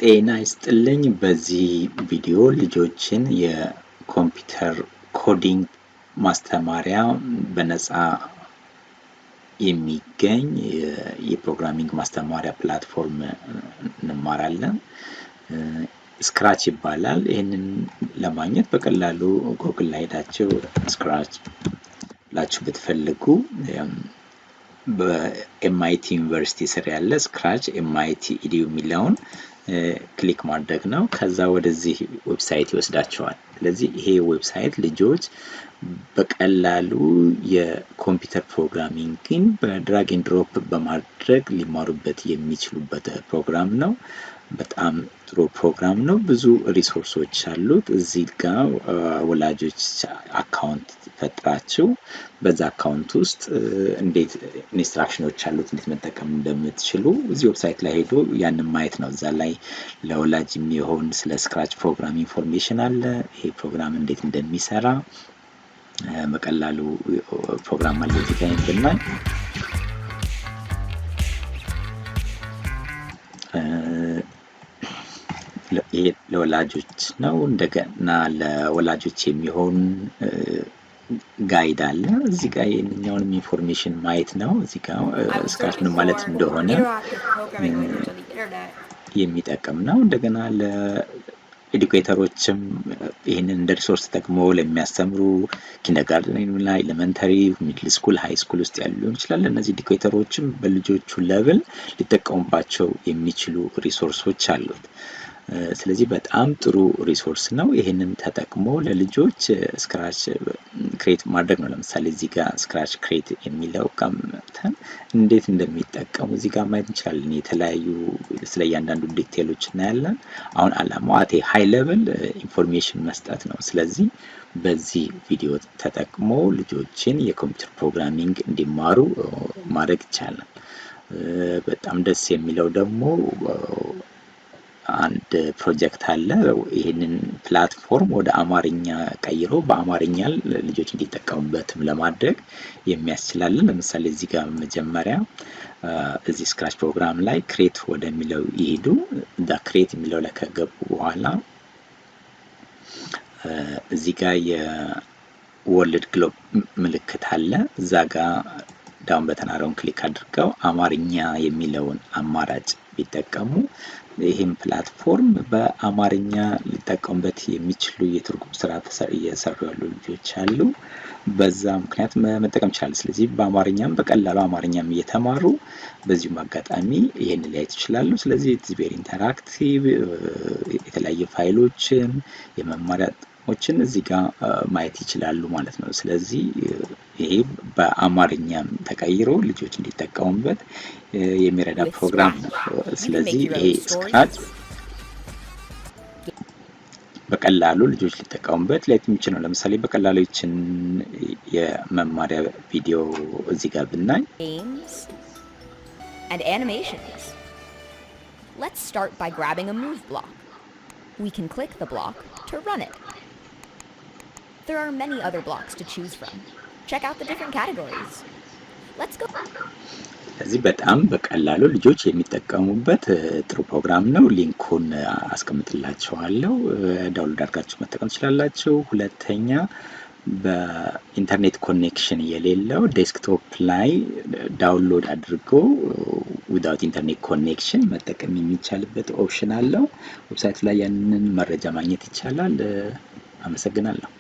ጤና ይስጥልኝ። በዚህ ቪዲዮ ልጆችን የኮምፒውተር ኮዲንግ ማስተማሪያ በነፃ የሚገኝ የፕሮግራሚንግ ማስተማሪያ ፕላትፎርም እንማራለን። ስክራች ይባላል። ይሄንን ለማግኘት በቀላሉ ጉግል ላይ ሄዳችሁ ስክራች ላችሁ ብትፈልጉ በኤምአይቲ ዩኒቨርሲቲ ስር ያለ ስክራች ኤምአይቲ ኢዲዩ የሚለውን ክሊክ ማድረግ ነው። ከዛ ወደዚህ ዌብሳይት ይወስዳቸዋል። ስለዚህ ይሄ ዌብሳይት ልጆች በቀላሉ የኮምፒውተር ፕሮግራሚንግን በድራግ ኤንድ ድሮፕ በማድረግ ሊማሩበት የሚችሉበት ፕሮግራም ነው። በጣም ጥሩ ፕሮግራም ነው። ብዙ ሪሶርሶች አሉት። እዚህ ጋር ወላጆች አካውንት ፈጥራችሁ በዛ አካውንት ውስጥ እንዴት ኢንስትራክሽኖች አሉት እንዴት መጠቀም እንደምትችሉ እዚህ ዌብሳይት ላይ ሄዶ ያንን ማየት ነው። እዛ ላይ ለወላጅ የሚሆን ስለ ስክራች ፕሮግራም ኢንፎርሜሽን አለ። ይሄ ፕሮግራም እንዴት እንደሚሰራ በቀላሉ ፕሮግራም አለ እዚህ ጋር ብናይ ይሄ ለወላጆች ነው። እንደገና ለወላጆች የሚሆን ጋይድ አለ። እዚህ ጋር የኛውንም ኢንፎርሜሽን ማየት ነው። እዚህ ጋር ስክራች ምን ማለት እንደሆነ የሚጠቅም ነው። እንደገና ለኤዱኬተሮችም ይሄንን እንደ ሪሶርስ ተጠቅሞ ለሚያስተምሩ ኪንደርጋርተን እና ኤሌመንተሪ፣ ሚድል ስኩል፣ ሃይ ስኩል ውስጥ ያሉ ሊሆን ይችላል። እነዚህ ኤዱኬተሮችም በልጆቹ ሌቭል ሊጠቀሙባቸው የሚችሉ ሪሶርሶች አሉት። ስለዚህ በጣም ጥሩ ሪሶርስ ነው። ይሄንን ተጠቅሞ ለልጆች ስክራች ክሬት ማድረግ ነው። ለምሳሌ እዚህ ጋር ስክራች ክሬት የሚለው ቀምተን እንዴት እንደሚጠቀሙ እዚህ ጋር ማየት እንችላለን። የተለያዩ ስለ እያንዳንዱ ዲቴሎች እናያለን። አሁን አላማው አት ሃይ ሌቭል ኢንፎርሜሽን መስጠት ነው። ስለዚህ በዚህ ቪዲዮ ተጠቅሞ ልጆችን የኮምፒውተር ፕሮግራሚንግ እንዲማሩ ማድረግ ይቻላል። በጣም ደስ የሚለው ደግሞ አንድ ፕሮጀክት አለ። ይሄንን ፕላትፎርም ወደ አማርኛ ቀይሮ በአማርኛ ልጆች እንዲጠቀሙበትም ለማድረግ የሚያስችላለን። ለምሳሌ እዚህ ጋር መጀመሪያ እዚህ ስክራች ፕሮግራም ላይ ክሬት ወደሚለው ይሄዱ። ዳ ክሬት የሚለው ላይ ከገቡ በኋላ እዚህ ጋር የወርልድ ግሎብ ምልክት አለ። እዛ ጋር ዳውን በተናረውን ክሊክ አድርገው አማርኛ የሚለውን አማራጭ ቢጠቀሙ ይሄን ፕላትፎርም በአማርኛ ሊጠቀሙበት የሚችሉ የትርጉም ስራ እየሰሩ ያሉ ልጆች አሉ። በዛ ምክንያት መጠቀም ይችላል። ስለዚህ በአማርኛም በቀላሉ አማርኛም እየተማሩ በዚሁ አጋጣሚ ይሄን ሊያዩት ይችላሉ። ስለዚህ ኢትስ ቬሪ ኢንተራክቲቭ የተለያየ ፋይሎችን የመማሪያ ጥቅሞችን እዚህ ጋር ማየት ይችላሉ ማለት ነው። ስለዚህ ይሄ በአማርኛም ተቀይሮ ልጆች እንዲጠቀሙበት የሚረዳ ፕሮግራም ነው። ስለዚህ ይሄ ስክራች በቀላሉ ልጆች ሊጠቀሙበት ላይ የሚችል ነው። ለምሳሌ በቀላሉ ይችን የመማሪያ ቪዲዮ እዚህ ጋር ብናይ and animations. Let's start by grabbing a move block. We can click the block to run it. There are many other blocks to choose from. Check out the different categories. Let's go. ስለዚህ በጣም በቀላሉ ልጆች የሚጠቀሙበት ጥሩ ፕሮግራም ነው። ሊንኩን አስቀምጥላችኋለሁ። ዳውንሎድ አድርጋችሁ መጠቀም ትችላላችሁ። ሁለተኛ በኢንተርኔት ኮኔክሽን የሌለው ዴስክቶፕ ላይ ዳውንሎድ አድርጎ ዊዛውት ኢንተርኔት ኮኔክሽን መጠቀም የሚቻልበት ኦፕሽን አለው። ዌብሳይት ላይ ያንን መረጃ ማግኘት ይቻላል። አመሰግናለሁ።